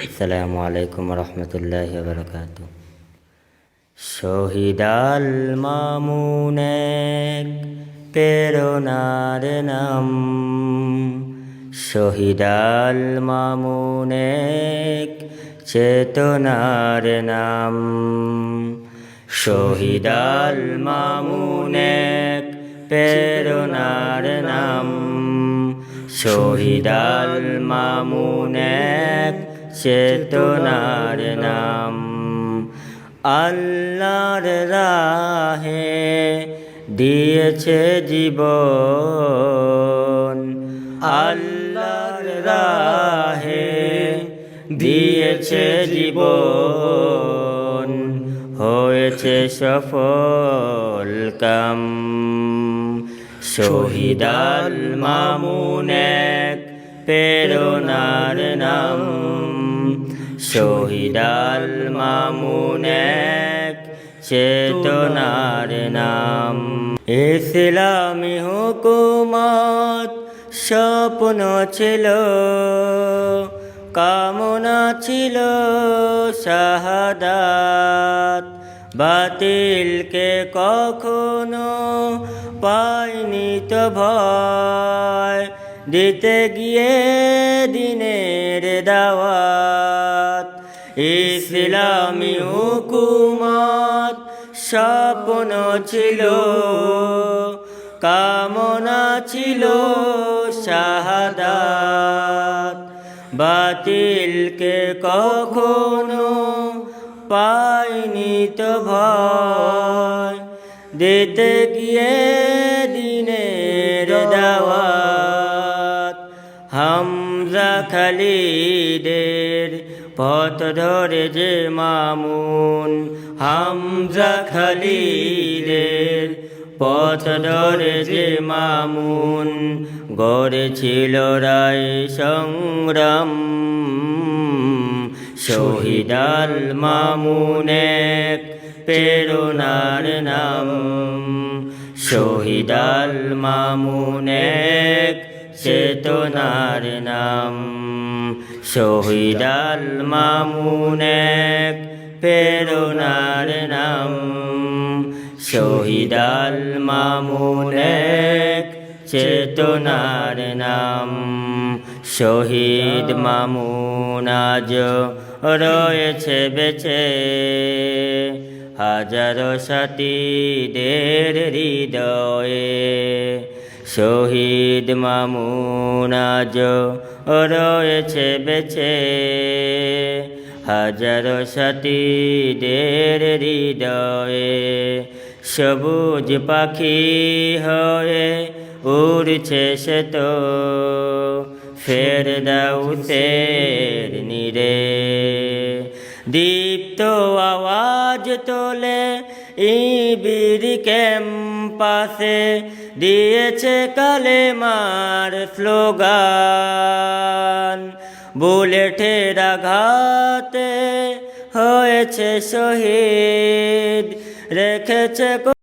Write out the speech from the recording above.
আসসালামু আলাইকুম রহমতুল্লাহি ওয়া বারাকাতুহু। শহীদ আল মামুন এক প্রেরণার নাম, শহীদ আল মামুন এক চেতনার নাম, শহীদ আল মামুন এক প্রেরণার নাম, শহীদ আল মামুন এক চেতনার নাম। আল্লাহর রাহে দিয়েছে জীবন, আল্লাহর রাহে দিয়েছে জীবন, হয়েছে সফল কাম। শহীদ আল মামুন এক প্রেরণার নাম, শহীদ আল মামুন এক চেতনার নাম। ইসলামী হুকুমত স্বপ্ন ছিল, কামনা ছিল শাহাদাত, বাতিলকে কখনো পায়নি তো ভয়, দিতে গিয়ে দিনের দাওয়াত। ইসলামী হুকুমত স্বপ্ন ছিল, কামনা ছিল শাহাদাত, বাতিলকে কখনো পায়নি তো ভয়, দিতে গিয়ে দিনের দাওয়াত। হামজা খালিদের পথ ধরে যে মামুন, হামজা খালিদের পথ ধরে যে মামুন, গড়েছিল রায় সংগ্রাম। শহীদ আল মামুন এক প্রেরণার নাম, শহীদ আল মামুন এক চেতনার নাম, শহীদ আল মামুন এক প্রেরণার নাম, শহীদ আল মামুন এক চেতনার নাম। শহীদ মামুন আজ রয়েছে বেঁচে, হাজারো সাথীদের হৃদয়ে। শহীদ মামুন আজ রয়েছে বেঁচে, হাজারো সাথীদের হৃদয়ে। সবুজ পাখি হয়ে উড়ছে সে তো ফেরদাউসের নীড়ে, দীপ্ত আওয়াজ তোলে ইবির ক্যাম্পাসে, দিয়েছে কালেমার স্লোগান। বুলেটের আঘাতে হয়েছে শহীদ, রেখেছে